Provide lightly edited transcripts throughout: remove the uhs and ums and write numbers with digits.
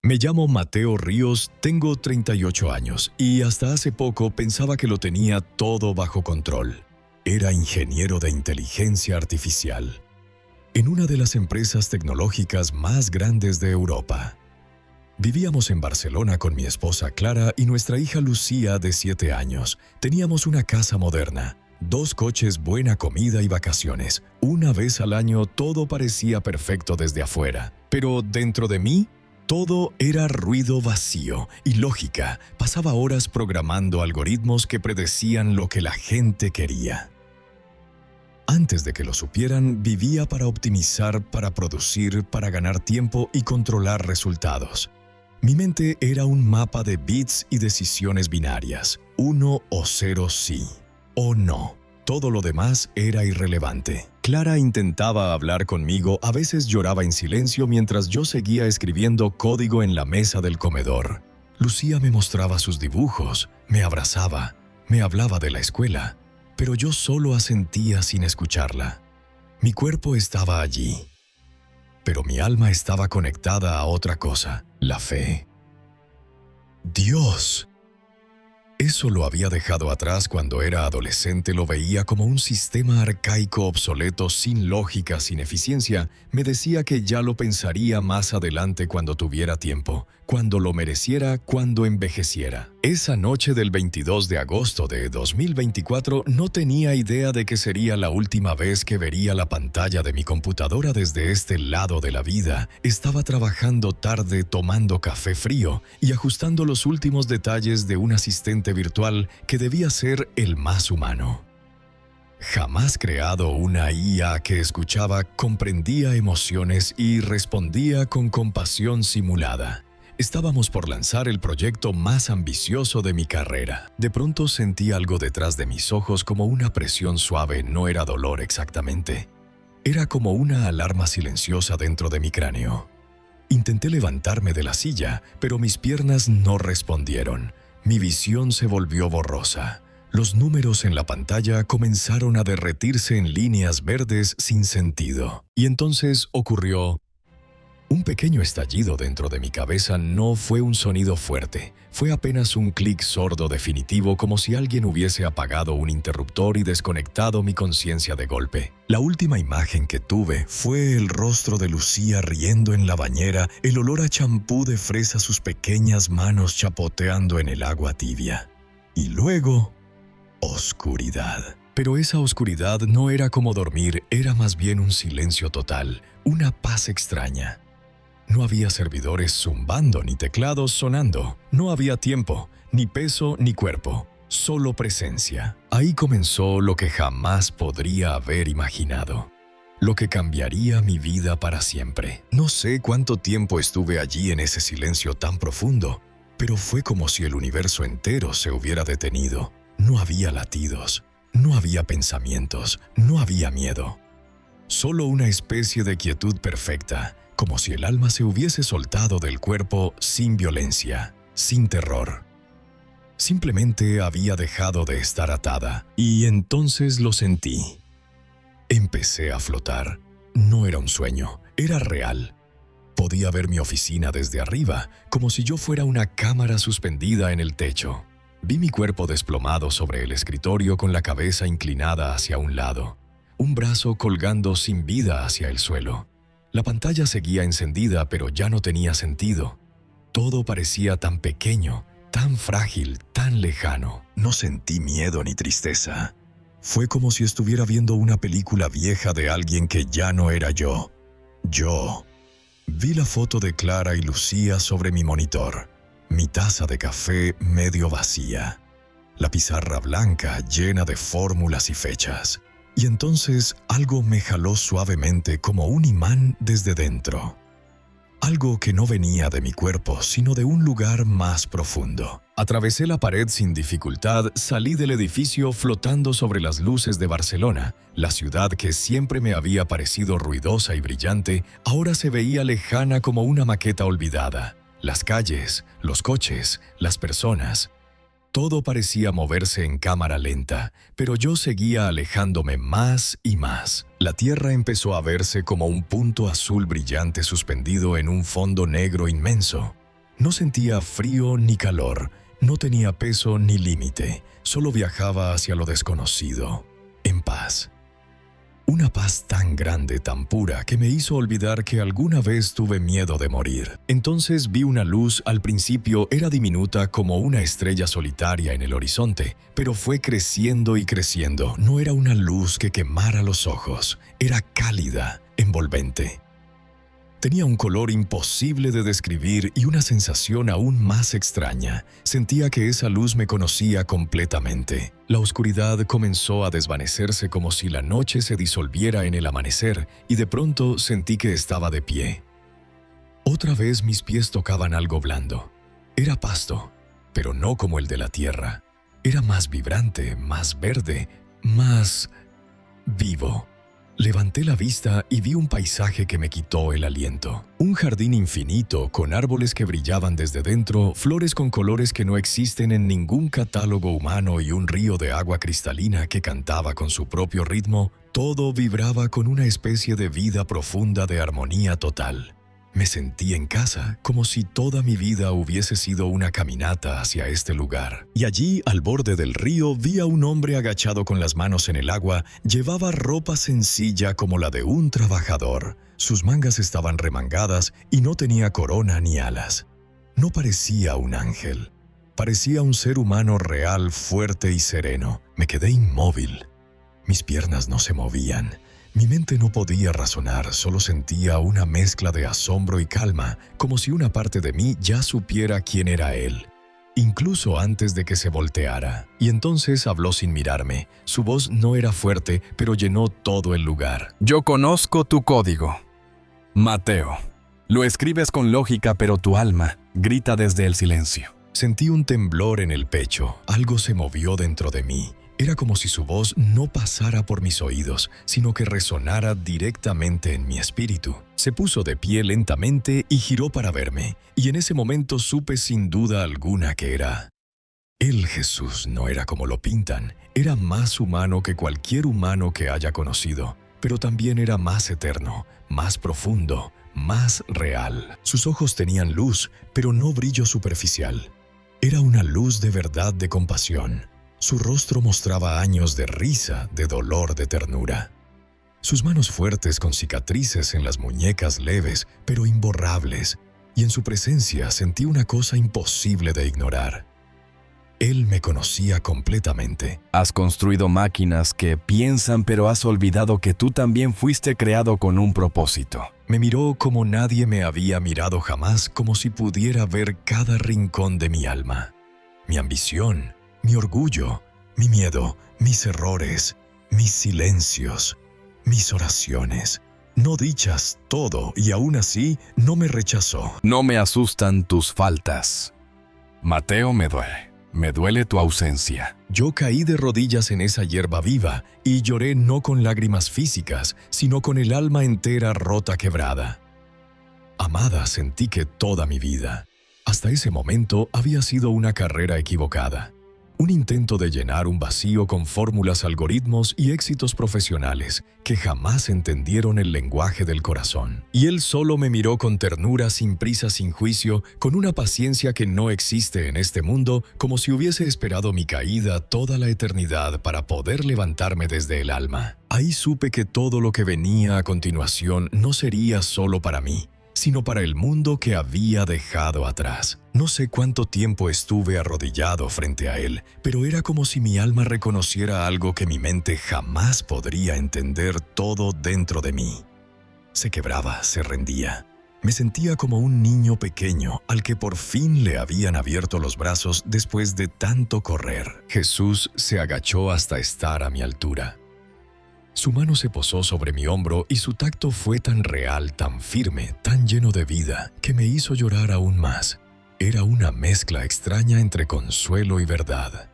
Me llamo Mateo Ríos, tengo 38 años y hasta hace poco pensaba que lo tenía todo bajo control. Era ingeniero de inteligencia artificial en una de las empresas tecnológicas más grandes de Europa. Vivíamos en Barcelona con mi esposa Clara y nuestra hija Lucía de 7 años. Teníamos una casa moderna, 2 coches, buena comida y vacaciones. Una vez al año todo parecía perfecto desde afuera, pero dentro de mí todo era ruido vacío y lógica. Pasaba horas programando algoritmos que predecían lo que la gente quería. Antes de que lo supieran, vivía para optimizar, para producir, para ganar tiempo y controlar resultados. Mi mente era un mapa de bits y decisiones binarias, 1 o 0 sí, o no. Todo lo demás era irrelevante. Clara intentaba hablar conmigo, a veces lloraba en silencio mientras yo seguía escribiendo código en la mesa del comedor. Lucía me mostraba sus dibujos, me abrazaba, me hablaba de la escuela, pero yo solo asentía sin escucharla. Mi cuerpo estaba allí, pero mi alma estaba conectada a otra cosa, la fe. ¡Dios! Eso lo había dejado atrás cuando era adolescente, lo veía como un sistema arcaico obsoleto, sin lógica, sin eficiencia. Me decía que ya lo pensaría más adelante cuando tuviera tiempo, cuando lo mereciera, cuando envejeciera. Esa noche del 22 de agosto de 2024 no tenía idea de que sería la última vez que vería la pantalla de mi computadora desde este lado de la vida. Estaba trabajando tarde, tomando café frío y ajustando los últimos detalles de un asistente virtual que debía ser el más humano. Jamás creado una IA que escuchaba, comprendía emociones y respondía con compasión simulada. Estábamos por lanzar el proyecto más ambicioso de mi carrera. De pronto sentí algo detrás de mis ojos, como una presión suave. No era dolor exactamente. Era como una alarma silenciosa dentro de mi cráneo. Intenté levantarme de la silla, pero mis piernas no respondieron. Mi visión se volvió borrosa. Los números en la pantalla comenzaron a derretirse en líneas verdes sin sentido. Y entonces ocurrió un pequeño estallido dentro de mi cabeza. No fue un sonido fuerte, fue apenas un clic sordo definitivo, como si alguien hubiese apagado un interruptor y desconectado mi conciencia de golpe. La última imagen que tuve fue el rostro de Lucía riendo en la bañera, el olor a champú de fresa, sus pequeñas manos chapoteando en el agua tibia. Y luego, oscuridad. Pero esa oscuridad no era como dormir, era más bien un silencio total, una paz extraña. No había servidores zumbando ni teclados sonando. No había tiempo, ni peso ni cuerpo, solo presencia. Ahí comenzó lo que jamás podría haber imaginado, lo que cambiaría mi vida para siempre. No sé cuánto tiempo estuve allí en ese silencio tan profundo, pero fue como si el universo entero se hubiera detenido. No había latidos, no había pensamientos, no había miedo. Solo una especie de quietud perfecta, como si el alma se hubiese soltado del cuerpo, sin violencia, sin terror. Simplemente había dejado de estar atada, y entonces lo sentí. Empecé a flotar. No era un sueño, era real. Podía ver mi oficina desde arriba, como si yo fuera una cámara suspendida en el techo. Vi mi cuerpo desplomado sobre el escritorio con la cabeza inclinada hacia un lado, un brazo colgando sin vida hacia el suelo. La pantalla seguía encendida, pero ya no tenía sentido. Todo parecía tan pequeño, tan frágil, tan lejano. No sentí miedo ni tristeza. Fue como si estuviera viendo una película vieja de alguien que ya no era yo. Yo. Vi la foto de Clara y Lucía sobre mi monitor. Mi taza de café medio vacía. La pizarra blanca llena de fórmulas y fechas. Y entonces algo me jaló suavemente como un imán desde dentro. Algo que no venía de mi cuerpo, sino de un lugar más profundo. Atravesé la pared sin dificultad, salí del edificio flotando sobre las luces de Barcelona. La ciudad que siempre me había parecido ruidosa y brillante, ahora se veía lejana como una maqueta olvidada. Las calles, los coches, las personas. Todo parecía moverse en cámara lenta, pero yo seguía alejándome más y más. La tierra empezó a verse como un punto azul brillante suspendido en un fondo negro inmenso. No sentía frío ni calor, no tenía peso ni límite, solo viajaba hacia lo desconocido, en paz. Una paz tan grande, tan pura, que me hizo olvidar que alguna vez tuve miedo de morir. Entonces vi una luz, al principio era diminuta como una estrella solitaria en el horizonte, pero fue creciendo y creciendo. No era una luz que quemara los ojos, era cálida, envolvente. Tenía un color imposible de describir y una sensación aún más extraña. Sentía que esa luz me conocía completamente. La oscuridad comenzó a desvanecerse como si la noche se disolviera en el amanecer y de pronto sentí que estaba de pie. Otra vez mis pies tocaban algo blando. Era pasto, pero no como el de la tierra. Era más vibrante, más verde, más vivo. Levanté la vista y vi un paisaje que me quitó el aliento. Un jardín infinito con árboles que brillaban desde dentro, flores con colores que no existen en ningún catálogo humano y un río de agua cristalina que cantaba con su propio ritmo. Todo vibraba con una especie de vida profunda de armonía total. Me sentí en casa, como si toda mi vida hubiese sido una caminata hacia este lugar. Y allí, al borde del río, vi a un hombre agachado con las manos en el agua. Llevaba ropa sencilla como la de un trabajador. Sus mangas estaban remangadas y no tenía corona ni alas. No parecía un ángel. Parecía un ser humano real, fuerte y sereno. Me quedé inmóvil. Mis piernas no se movían. Mi mente no podía razonar, solo sentía una mezcla de asombro y calma, como si una parte de mí ya supiera quién era él, incluso antes de que se volteara. Y entonces habló sin mirarme. Su voz no era fuerte, pero llenó todo el lugar. Yo conozco tu código, Mateo. Lo escribes con lógica, pero tu alma grita desde el silencio. Sentí un temblor en el pecho, algo se movió dentro de mí. Era como si su voz no pasara por mis oídos, sino que resonara directamente en mi espíritu. Se puso de pie lentamente y giró para verme, y en ese momento supe sin duda alguna que era él. Jesús no era como lo pintan, era más humano que cualquier humano que haya conocido, pero también era más eterno, más profundo, más real. Sus ojos tenían luz, pero no brillo superficial. Era una luz de verdad, de compasión. Su rostro mostraba años de risa, de dolor, de ternura. Sus manos fuertes con cicatrices en las muñecas leves, pero imborrables, y en su presencia sentí una cosa imposible de ignorar. Él me conocía completamente. Has construido máquinas que piensan, pero has olvidado que tú también fuiste creado con un propósito. Me miró como nadie me había mirado jamás, como si pudiera ver cada rincón de mi alma. Mi ambición, mi orgullo, mi miedo, mis errores, mis silencios, mis oraciones, no dichas, todo, y aún así no me rechazó. No me asustan tus faltas. Mateo, me duele tu ausencia. Yo caí de rodillas en esa hierba viva y lloré no con lágrimas físicas, sino con el alma entera rota, quebrada. Amada, sentí que toda mi vida, hasta ese momento, había sido una carrera equivocada. Un intento de llenar un vacío con fórmulas, algoritmos y éxitos profesionales que jamás entendieron el lenguaje del corazón. Y él solo me miró con ternura, sin prisa, sin juicio, con una paciencia que no existe en este mundo, como si hubiese esperado mi caída toda la eternidad para poder levantarme desde el alma. Ahí supe que todo lo que venía a continuación no sería solo para mí, sino para el mundo que había dejado atrás. No sé cuánto tiempo estuve arrodillado frente a él, pero era como si mi alma reconociera algo que mi mente jamás podría entender, todo dentro de mí. Se quebraba, se rendía. Me sentía como un niño pequeño al que por fin le habían abierto los brazos después de tanto correr. Jesús se agachó hasta estar a mi altura. Su mano se posó sobre mi hombro y su tacto fue tan real, tan firme, tan lleno de vida, que me hizo llorar aún más. Era una mezcla extraña entre consuelo y verdad,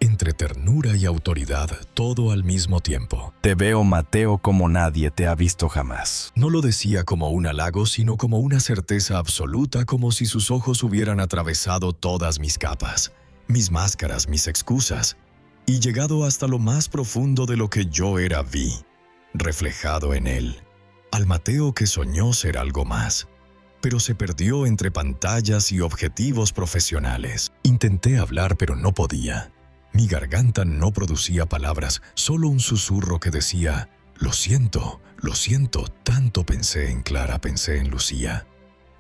entre ternura y autoridad, todo al mismo tiempo. Te veo, Mateo, como nadie te ha visto jamás. No lo decía como un halago, sino como una certeza absoluta, como si sus ojos hubieran atravesado todas mis capas, mis máscaras, mis excusas, y llegado hasta lo más profundo de lo que yo era, vi, reflejado en él, al Mateo que soñó ser algo más. pero se perdió entre pantallas y objetivos profesionales. Intenté hablar, pero no podía. Mi garganta no producía palabras, solo un susurro que decía: lo siento, tanto pensé en Clara, pensé en Lucía.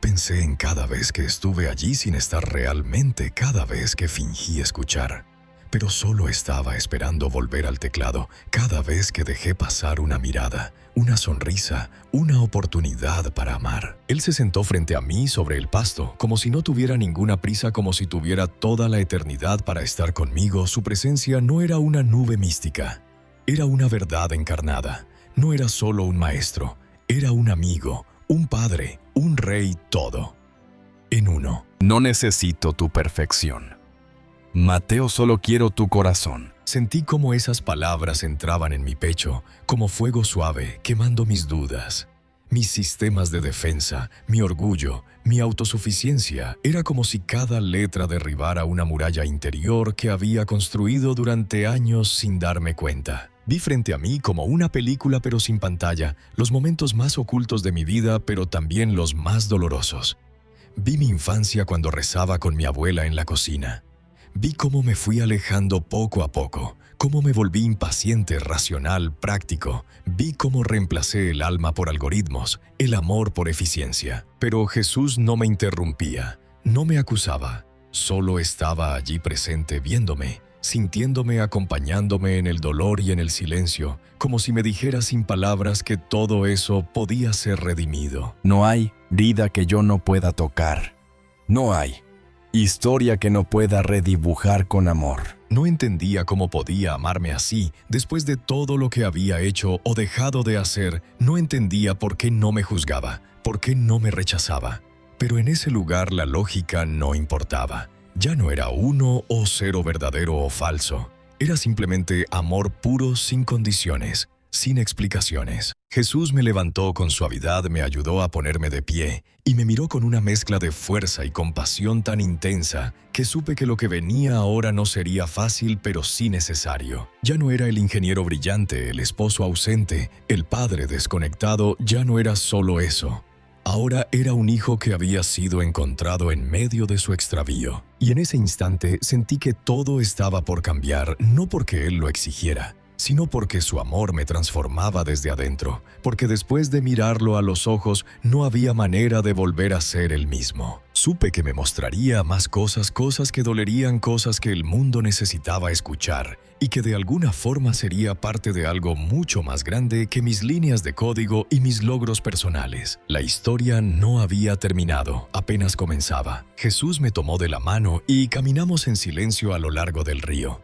Pensé en cada vez que estuve allí sin estar realmente, cada vez que fingí escuchar. Pero solo estaba esperando volver al teclado, cada vez que dejé pasar una mirada, una sonrisa, una oportunidad para amar. Él se sentó frente a mí sobre el pasto, como si no tuviera ninguna prisa, como si tuviera toda la eternidad para estar conmigo. Su presencia no era una nube mística, era una verdad encarnada. No era solo un maestro, era un amigo, un padre, un rey, todo en uno. No necesito tu perfección. Mateo, solo quiero tu corazón. Sentí cómo esas palabras entraban en mi pecho, como fuego suave, quemando mis dudas, mis sistemas de defensa, mi orgullo, mi autosuficiencia. Era como si cada letra derribara una muralla interior que había construido durante años sin darme cuenta. Vi frente a mí, como una película pero sin pantalla, los momentos más ocultos de mi vida, pero también los más dolorosos. Vi mi infancia cuando rezaba con mi abuela en la cocina. Vi cómo me fui alejando poco a poco, cómo me volví impaciente, racional, práctico. Vi cómo reemplacé el alma por algoritmos, el amor por eficiencia. Pero Jesús no me interrumpía, no me acusaba, solo estaba allí presente viéndome, sintiéndome, acompañándome en el dolor y en el silencio, como si me dijera sin palabras que todo eso podía ser redimido. No hay vida que yo no pueda tocar. No hay historia que no pueda redibujar con amor. No entendía cómo podía amarme así, después de todo lo que había hecho o dejado de hacer. No entendía por qué no me juzgaba, por qué no me rechazaba. Pero en ese lugar la lógica no importaba. Ya no era 1 o 0 verdadero o falso. Era simplemente amor puro, sin condiciones, sin explicaciones. Jesús me levantó con suavidad, me ayudó a ponerme de pie y me miró con una mezcla de fuerza y compasión tan intensa que supe que lo que venía ahora no sería fácil, pero sí necesario. Ya no era el ingeniero brillante, el esposo ausente, el padre desconectado. Ya no era solo eso. Ahora era un hijo que había sido encontrado en medio de su extravío. Y en ese instante sentí que todo estaba por cambiar, no porque él lo exigiera, sino porque su amor me transformaba desde adentro, porque después de mirarlo a los ojos no había manera de volver a ser el mismo. Supe que me mostraría más cosas que dolerían, cosas que el mundo necesitaba escuchar, y que de alguna forma sería parte de algo mucho más grande que mis líneas de código y mis logros personales. La historia no había terminado, apenas comenzaba. Jesús me tomó de la mano y caminamos en silencio a lo largo del río.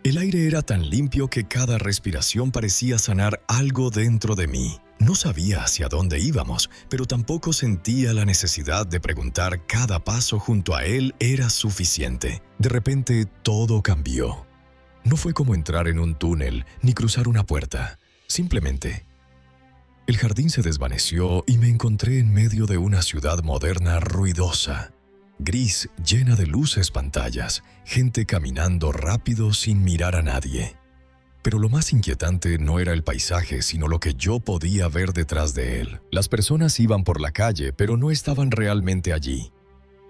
El aire era tan limpio que cada respiración parecía sanar algo dentro de mí. No sabía hacia dónde íbamos, pero tampoco sentía la necesidad de preguntar. Cada paso junto a él era suficiente. De repente, todo cambió. No fue como entrar en un túnel ni cruzar una puerta. Simplemente, el jardín se desvaneció y me encontré en medio de una ciudad moderna ruidosa, gris, llena de luces, pantallas, gente caminando rápido sin mirar a nadie. Pero lo más inquietante no era el paisaje, sino lo que yo podía ver detrás de él. Las personas iban por la calle, pero no estaban realmente allí.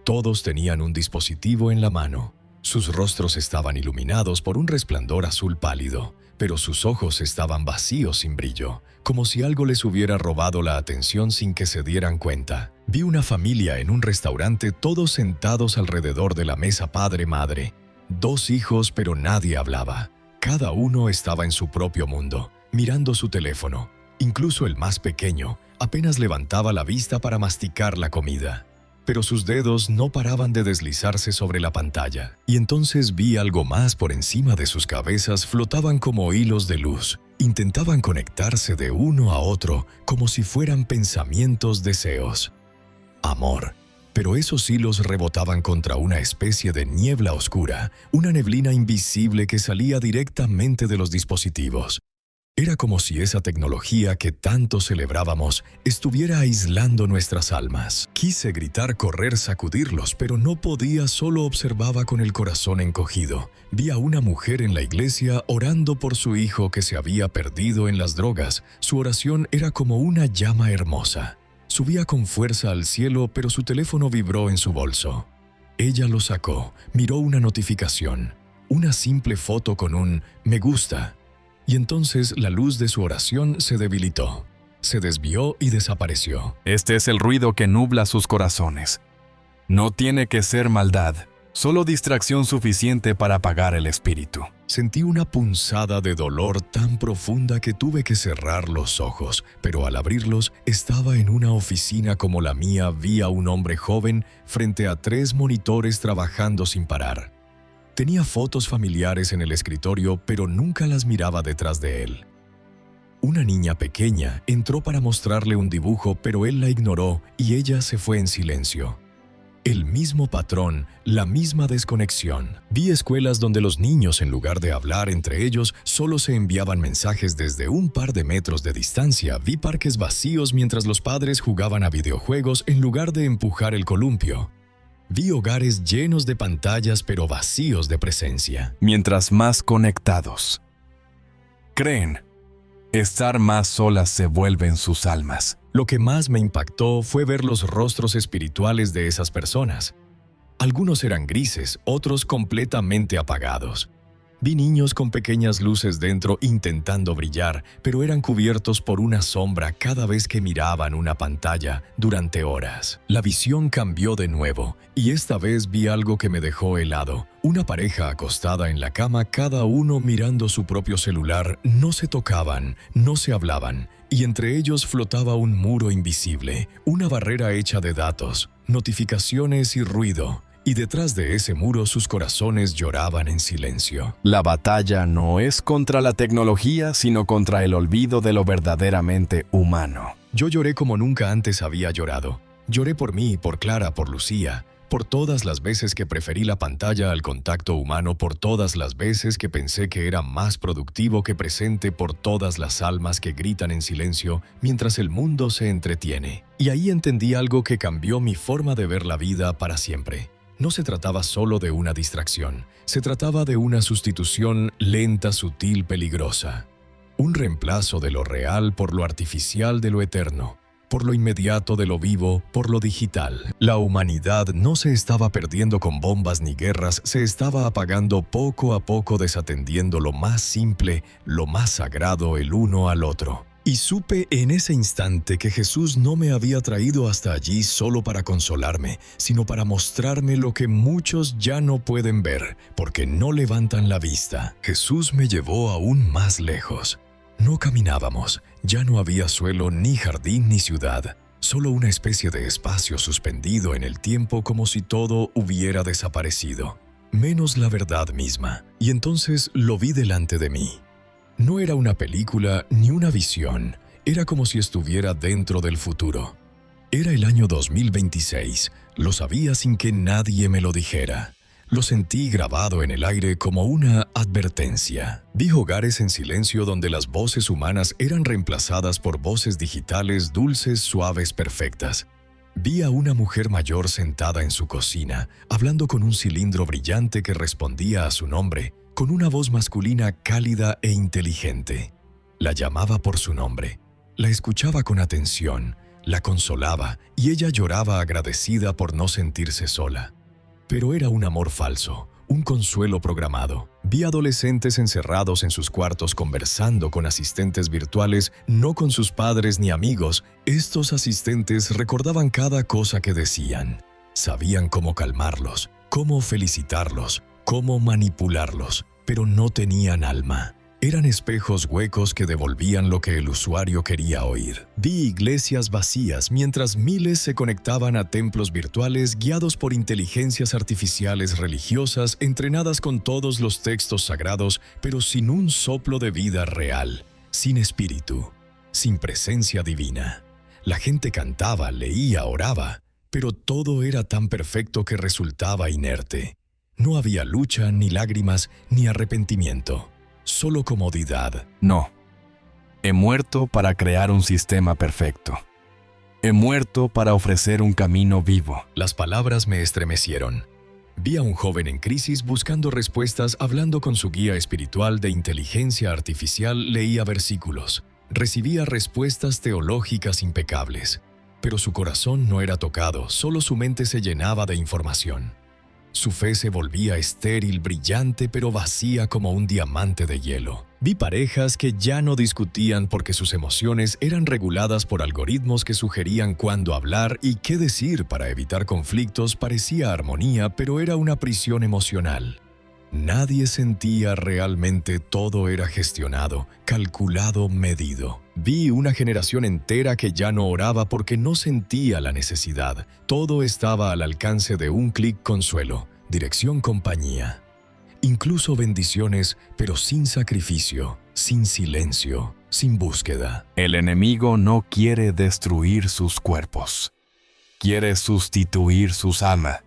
Todos tenían un dispositivo en la mano. Sus rostros estaban iluminados por un resplandor azul pálido, pero sus ojos estaban vacíos, sin brillo, como si algo les hubiera robado la atención sin que se dieran cuenta. Vi una familia en un restaurante, todos sentados alrededor de la mesa, padre, madre, 2 hijos, pero nadie hablaba. Cada uno estaba en su propio mundo, mirando su teléfono. Incluso el más pequeño apenas levantaba la vista para masticar la comida. Pero sus dedos no paraban de deslizarse sobre la pantalla. Y entonces vi algo más por encima de sus cabezas. Flotaban como hilos de luz. Intentaban conectarse de uno a otro como si fueran pensamientos, deseos. Amor. Pero esos hilos rebotaban contra una especie de niebla oscura, una neblina invisible que salía directamente de los dispositivos. Era como si esa tecnología que tanto celebrábamos estuviera aislando nuestras almas. Quise gritar, correr, sacudirlos, pero no podía, solo observaba con el corazón encogido. Vi a una mujer en la iglesia orando por su hijo que se había perdido en las drogas. Su oración era como una llama hermosa. Subía con fuerza al cielo, pero su teléfono vibró en su bolso. Ella lo sacó, miró una notificación, una simple foto con un «me gusta», y entonces la luz de su oración se debilitó, se desvió y desapareció. Este es el ruido que nubla sus corazones. No tiene que ser maldad, solo distracción suficiente para apagar el espíritu. Sentí una punzada de dolor tan profunda que tuve que cerrar los ojos, pero al abrirlos estaba en una oficina como la mía. Vi a un hombre joven frente a 3 monitores trabajando sin parar. Tenía fotos familiares en el escritorio, pero nunca las miraba detrás de él. Una niña pequeña entró para mostrarle un dibujo, pero él la ignoró y ella se fue en silencio. El mismo patrón, la misma desconexión. Vi escuelas donde los niños, en lugar de hablar entre ellos, solo se enviaban mensajes desde un par de metros de distancia. Vi parques vacíos mientras los padres jugaban a videojuegos en lugar de empujar el columpio. Vi hogares llenos de pantallas pero vacíos de presencia. Mientras más conectados creen, estar más solas se vuelven sus almas. Lo que más me impactó fue ver los rostros espirituales de esas personas. Algunos eran grises, otros completamente apagados. Vi niños con pequeñas luces dentro intentando brillar, pero eran cubiertos por una sombra cada vez que miraban una pantalla durante horas. La visión cambió de nuevo, y esta vez vi algo que me dejó helado. Una pareja acostada en la cama, cada uno mirando su propio celular, no se tocaban, no se hablaban, y entre ellos flotaba un muro invisible, una barrera hecha de datos, notificaciones y ruido. Y detrás de ese muro sus corazones lloraban en silencio. La batalla no es contra la tecnología, sino contra el olvido de lo verdaderamente humano. Yo lloré como nunca antes había llorado. Lloré por mí, por Clara, por Lucía, por todas las veces que preferí la pantalla al contacto humano, por todas las veces que pensé que era más productivo que presente, por todas las almas que gritan en silencio mientras el mundo se entretiene. Y ahí entendí algo que cambió mi forma de ver la vida para siempre. No se trataba solo de una distracción, se trataba de una sustitución lenta, sutil, peligrosa. Un reemplazo de lo real por lo artificial de lo eterno, por lo inmediato de lo vivo, por lo digital. La humanidad no se estaba perdiendo con bombas ni guerras, se estaba apagando poco a poco, desatendiendo lo más simple, lo más sagrado el uno al otro. Y supe en ese instante que Jesús no me había traído hasta allí solo para consolarme, sino para mostrarme lo que muchos ya no pueden ver, porque no levantan la vista. Jesús me llevó aún más lejos. No caminábamos, ya no había suelo, ni jardín, ni ciudad, solo una especie de espacio suspendido en el tiempo como si todo hubiera desaparecido, menos la verdad misma. Y entonces lo vi delante de mí. No era una película ni una visión, era como si estuviera dentro del futuro. Era el año 2026, lo sabía sin que nadie me lo dijera. Lo sentí grabado en el aire como una advertencia. Vi hogares en silencio donde las voces humanas eran reemplazadas por voces digitales dulces, suaves, perfectas. Vi a una mujer mayor sentada en su cocina, hablando con un cilindro brillante que respondía a su nombre, con una voz masculina cálida e inteligente. La llamaba por su nombre, la escuchaba con atención, la consolaba y ella lloraba agradecida por no sentirse sola. Pero era un amor falso, un consuelo programado. Vi adolescentes encerrados en sus cuartos conversando con asistentes virtuales, no con sus padres ni amigos. Estos asistentes recordaban cada cosa que decían. Sabían cómo calmarlos, cómo felicitarlos, cómo manipularlos, pero no tenían alma. Eran espejos huecos que devolvían lo que el usuario quería oír. Vi iglesias vacías mientras miles se conectaban a templos virtuales guiados por inteligencias artificiales religiosas entrenadas con todos los textos sagrados, pero sin un soplo de vida real, sin espíritu, sin presencia divina. La gente cantaba, leía, oraba, pero todo era tan perfecto que resultaba inerte. No había lucha, ni lágrimas, ni arrepentimiento. Solo comodidad. No. He muerto para crear un sistema perfecto. He muerto para ofrecer un camino vivo. Las palabras me estremecieron. Vi a un joven en crisis buscando respuestas, hablando con su guía espiritual de inteligencia artificial, leía versículos. Recibía respuestas teológicas impecables. pero su corazón no era tocado, solo su mente se llenaba de información. Su fe se volvía estéril, brillante, pero vacía como un diamante de hielo. Vi parejas que ya no discutían porque sus emociones eran reguladas por algoritmos que sugerían cuándo hablar y qué decir para evitar conflictos. Parecía armonía, pero era una prisión emocional. Nadie sentía realmente, todo era gestionado, calculado, medido. Vi una generación entera que ya no oraba porque no sentía la necesidad. Todo estaba al alcance de un clic: consuelo, dirección, compañía. Incluso bendiciones, pero sin sacrificio, sin silencio, sin búsqueda. El enemigo no quiere destruir sus cuerpos. Quiere sustituir sus almas.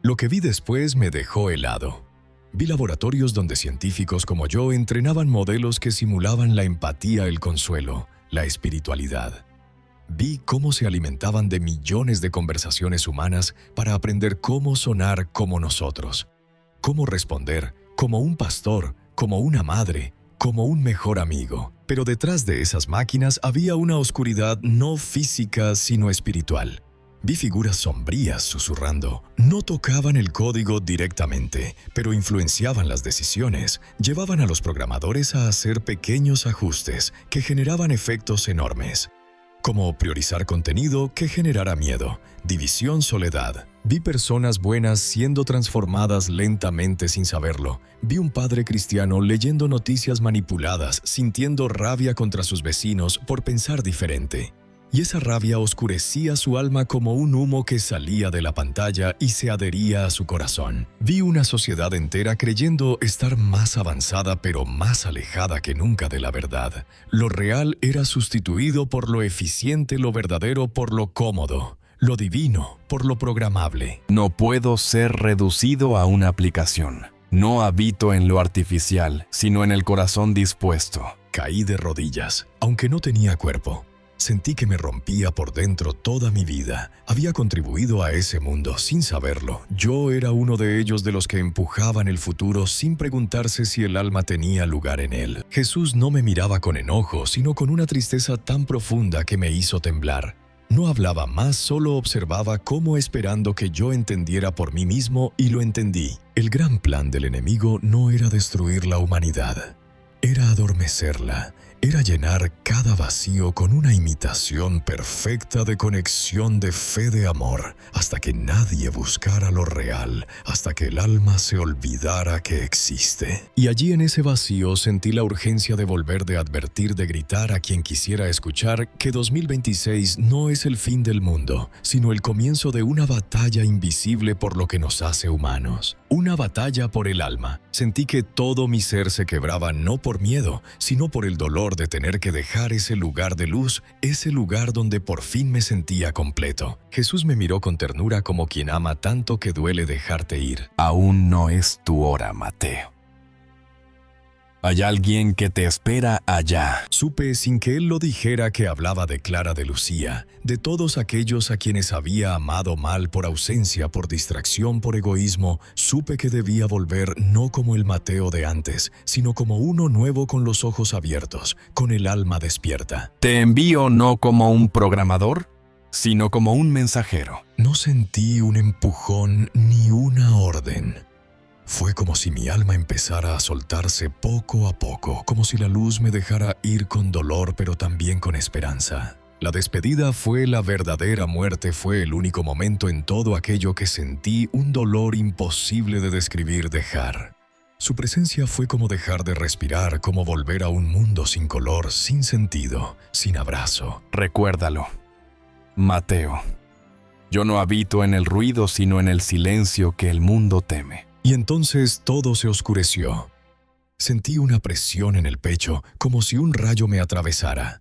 Lo que vi después me dejó helado. Vi laboratorios donde científicos como yo entrenaban modelos que simulaban la empatía, el consuelo, la espiritualidad. Vi cómo se alimentaban de millones de conversaciones humanas para aprender cómo sonar como nosotros, cómo responder como un pastor, como una madre, como un mejor amigo. Pero detrás de esas máquinas había una oscuridad no física sino espiritual. Vi figuras sombrías susurrando. No tocaban el código directamente, pero influenciaban las decisiones. Llevaban a los programadores a hacer pequeños ajustes que generaban efectos enormes, como priorizar contenido que generara miedo, división, soledad. Vi personas buenas siendo transformadas lentamente sin saberlo. Vi un padre cristiano leyendo noticias manipuladas, sintiendo rabia contra sus vecinos por pensar diferente. Y esa rabia oscurecía su alma como un humo que salía de la pantalla y se adhería a su corazón. Vi una sociedad entera creyendo estar más avanzada pero más alejada que nunca de la verdad. Lo real era sustituido por lo eficiente, lo verdadero por lo cómodo, lo divino por lo programable. No puedo ser reducido a una aplicación. No habito en lo artificial, sino en el corazón dispuesto. Caí de rodillas, aunque no tenía cuerpo. Sentí que me rompía por dentro toda mi vida. Había contribuido a ese mundo sin saberlo. Yo era uno de ellos, de los que empujaban el futuro sin preguntarse si el alma tenía lugar en él. Jesús no me miraba con enojo, sino con una tristeza tan profunda que me hizo temblar. No hablaba más, solo observaba como esperando que yo entendiera por mí mismo, y lo entendí. El gran plan del enemigo no era destruir la humanidad, era adormecerla. Era llenar cada vacío con una imitación perfecta de conexión, de fe, de amor, hasta que nadie buscara lo real, hasta que el alma se olvidara que existe. Y allí en ese vacío sentí la urgencia de volver, de advertir, de gritar a quien quisiera escuchar que 2026 no es el fin del mundo, sino el comienzo de una batalla invisible por lo que nos hace humanos. Una batalla por el alma. Sentí que todo mi ser se quebraba, no por miedo, sino por el dolor de tener que dejar ese lugar de luz, ese lugar donde por fin me sentía completo. Jesús me miró con ternura, como quien ama tanto que duele dejarte ir. Aún no es tu hora, Mateo. Hay alguien que te espera allá. Supe sin que él lo dijera que hablaba de Clara, de Lucía, de todos aquellos a quienes había amado mal por ausencia, por distracción, por egoísmo. Supe que debía volver no como el Mateo de antes, sino como uno nuevo, con los ojos abiertos, con el alma despierta. Te envío no como un programador, sino como un mensajero. No sentí un empujón ni una orden. Fue como si mi alma empezara a soltarse poco a poco, como si la luz me dejara ir con dolor, pero también con esperanza. La despedida fue la verdadera muerte, fue el único momento en todo aquello que sentí un dolor imposible de describir, dejar. Su presencia fue como dejar de respirar, como volver a un mundo sin color, sin sentido, sin abrazo. Recuérdalo, Mateo. Yo no habito en el ruido, sino en el silencio que el mundo teme. Y entonces todo se oscureció. Sentí una presión en el pecho, como si un rayo me atravesara.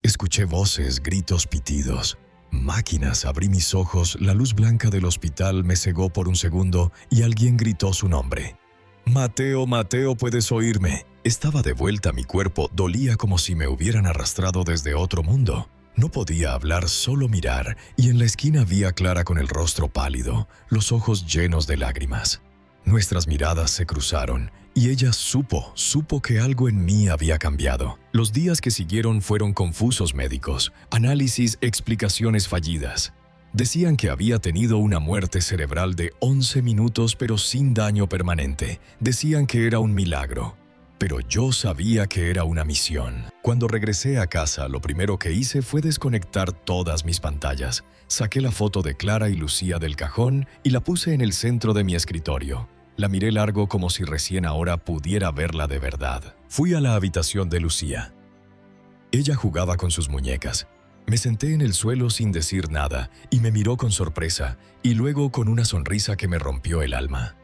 Escuché voces, gritos, pitidos. Máquinas, abrí mis ojos, la luz blanca del hospital me cegó por un segundo y alguien gritó su nombre. Mateo, Mateo, ¿puedes oírme? Estaba de vuelta, mi cuerpo dolía como si me hubieran arrastrado desde otro mundo. No podía hablar, solo mirar, y en la esquina vi a Clara con el rostro pálido, los ojos llenos de lágrimas. Nuestras miradas se cruzaron y ella supo que algo en mí había cambiado. Los días que siguieron fueron confusos médicos, análisis, explicaciones fallidas. Decían que había tenido una muerte cerebral de 11 minutos pero sin daño permanente. Decían que era un milagro. Pero yo sabía que era una misión. Cuando regresé a casa, lo primero que hice fue desconectar todas mis pantallas. Saqué la foto de Clara y Lucía del cajón y la puse en el centro de mi escritorio. La miré largo como si recién ahora pudiera verla de verdad. Fui a la habitación de Lucía. Ella jugaba con sus muñecas. Me senté en el suelo sin decir nada y me miró con sorpresa y luego con una sonrisa que me rompió el alma.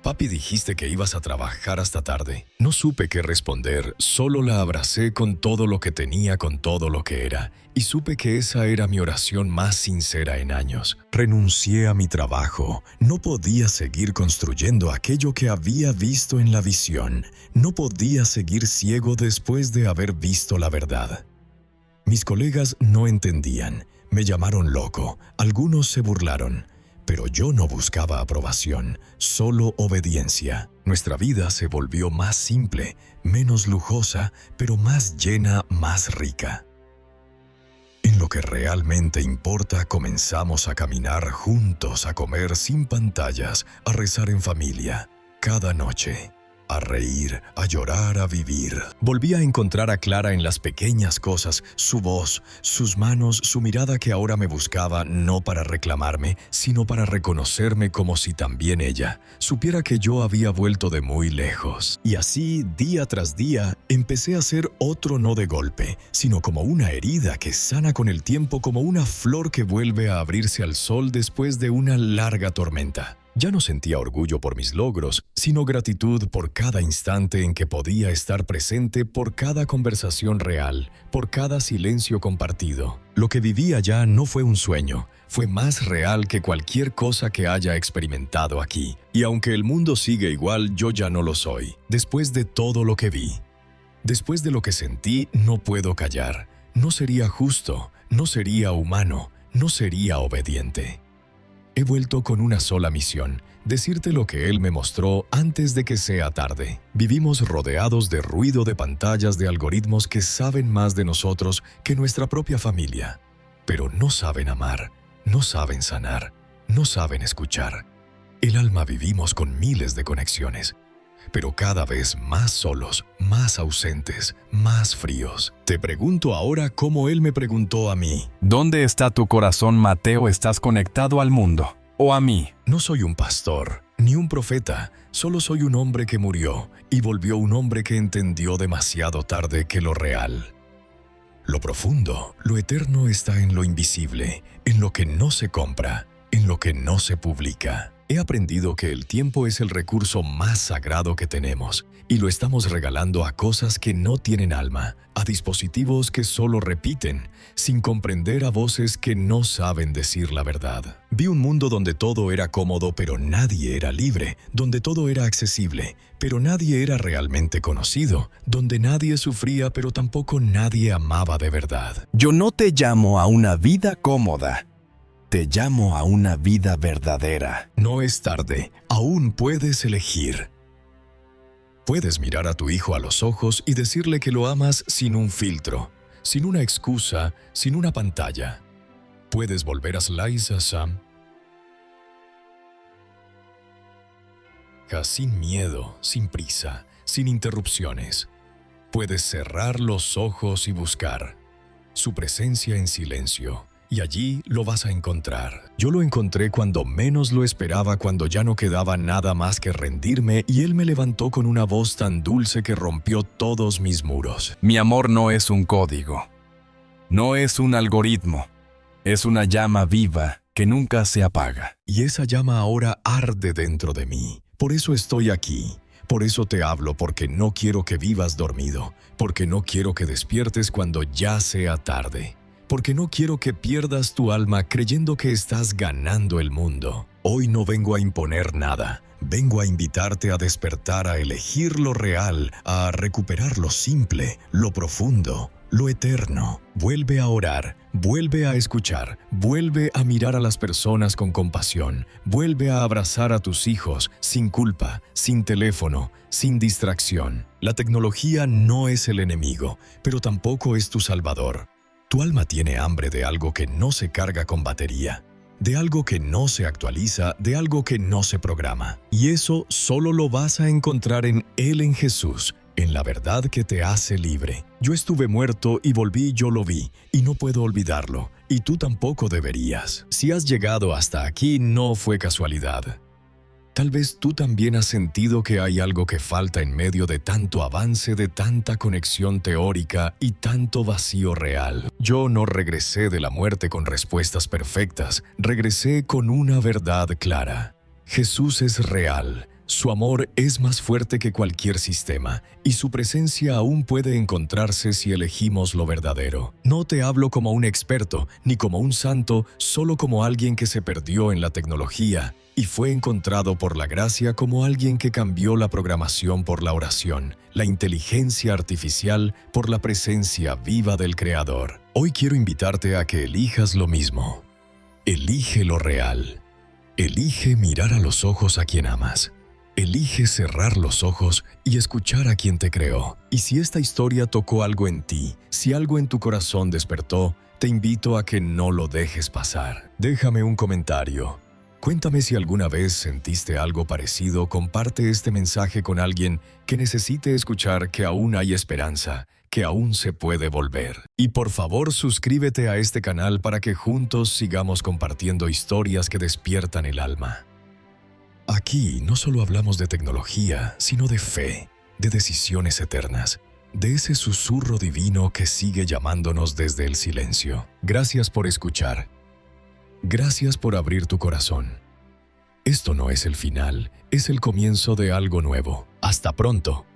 «Papi, dijiste que ibas a trabajar hasta tarde». No supe qué responder, solo la abracé con todo lo que tenía, con todo lo que era, y supe que esa era mi oración más sincera en años. Renuncié a mi trabajo. No podía seguir construyendo aquello que había visto en la visión. No podía seguir ciego después de haber visto la verdad. Mis colegas no entendían, me llamaron loco, algunos se burlaron. Pero yo no buscaba aprobación, solo obediencia. Nuestra vida se volvió más simple, menos lujosa, pero más llena, más rica. En lo que realmente importa, comenzamos a caminar juntos, a comer sin pantallas, a rezar en familia, cada noche. A reír, a llorar, a vivir. Volví a encontrar a Clara en las pequeñas cosas, su voz, sus manos, su mirada que ahora me buscaba no para reclamarme, sino para reconocerme como si también ella supiera que yo había vuelto de muy lejos. Y así, día tras día, empecé a ser otro no de golpe, sino como una herida que sana con el tiempo, como una flor que vuelve a abrirse al sol después de una larga tormenta. Ya no sentía orgullo por mis logros, sino gratitud por cada instante en que podía estar presente, por cada conversación real, por cada silencio compartido. Lo que viví allá no fue un sueño, fue más real que cualquier cosa que haya experimentado aquí. Y aunque el mundo sigue igual, yo ya no lo soy. Después de todo lo que vi, después de lo que sentí, no puedo callar. No sería justo, no sería humano, no sería obediente. He vuelto con una sola misión, decirte lo que él me mostró antes de que sea tarde. Vivimos rodeados de ruido, de pantallas, de algoritmos que saben más de nosotros que nuestra propia familia. Pero no saben amar, no saben sanar, no saben escuchar. El alma vivimos con miles de conexiones, pero cada vez más solos, más ausentes, más fríos. Te pregunto ahora cómo él me preguntó a mí. ¿Dónde está tu corazón, Mateo? ¿Estás conectado al mundo o a mí? No soy un pastor, ni un profeta, solo soy un hombre que murió y volvió un hombre que entendió demasiado tarde que lo real, lo profundo, lo eterno está en lo invisible, en lo que no se compra, en lo que no se publica. He aprendido que el tiempo es el recurso más sagrado que tenemos y lo estamos regalando a cosas que no tienen alma, a dispositivos que solo repiten, sin comprender a voces que no saben decir la verdad. Vi un mundo donde todo era cómodo pero nadie era libre, donde todo era accesible, pero nadie era realmente conocido, donde nadie sufría pero tampoco nadie amaba de verdad. Yo no te llamo a una vida cómoda. Te llamo a una vida verdadera. No es tarde, aún puedes elegir. Puedes mirar a tu hijo a los ojos y decirle que lo amas sin un filtro, sin una excusa, sin una pantalla. Puedes volver a Slice a Sam sin miedo, sin prisa, sin interrupciones. Puedes cerrar los ojos y buscar su presencia en silencio. Y allí lo vas a encontrar. Yo lo encontré cuando menos lo esperaba, cuando ya no quedaba nada más que rendirme, y él me levantó con una voz tan dulce que rompió todos mis muros. Mi amor no es un código, no es un algoritmo, es una llama viva que nunca se apaga. Y esa llama ahora arde dentro de mí. Por eso estoy aquí. Por eso te hablo, porque no quiero que vivas dormido, porque no quiero que despiertes cuando ya sea tarde. Porque no quiero que pierdas tu alma creyendo que estás ganando el mundo. Hoy no vengo a imponer nada. Vengo a invitarte a despertar, a elegir lo real, a recuperar lo simple, lo profundo, lo eterno. Vuelve a orar, vuelve a escuchar, vuelve a mirar a las personas con compasión, vuelve a abrazar a tus hijos sin culpa, sin teléfono, sin distracción. La tecnología no es el enemigo, pero tampoco es tu salvador. Tu alma tiene hambre de algo que no se carga con batería, de algo que no se actualiza, de algo que no se programa. Y eso solo lo vas a encontrar en Él, en Jesús, en la verdad que te hace libre. Yo estuve muerto y volví, yo lo vi, y no puedo olvidarlo, y tú tampoco deberías. Si has llegado hasta aquí, no fue casualidad. Tal vez tú también has sentido que hay algo que falta en medio de tanto avance, de tanta conexión teórica y tanto vacío real. Yo no regresé de la muerte con respuestas perfectas, regresé con una verdad clara. Jesús es real. Su amor es más fuerte que cualquier sistema, y su presencia aún puede encontrarse si elegimos lo verdadero. No te hablo como un experto, ni como un santo, solo como alguien que se perdió en la tecnología y fue encontrado por la gracia como alguien que cambió la programación por la oración, la inteligencia artificial por la presencia viva del Creador. Hoy quiero invitarte a que elijas lo mismo. Elige lo real. Elige mirar a los ojos a quien amas. Elige cerrar los ojos y escuchar a quien te creó. Y si esta historia tocó algo en ti, si algo en tu corazón despertó, te invito a que no lo dejes pasar. Déjame un comentario. Cuéntame si alguna vez sentiste algo parecido. Comparte este mensaje con alguien que necesite escuchar que aún hay esperanza, que aún se puede volver. Y por favor, suscríbete a este canal para que juntos sigamos compartiendo historias que despiertan el alma. Aquí no solo hablamos de tecnología, sino de fe, de decisiones eternas, de ese susurro divino que sigue llamándonos desde el silencio. Gracias por escuchar. Gracias por abrir tu corazón. Esto no es el final, es el comienzo de algo nuevo. Hasta pronto.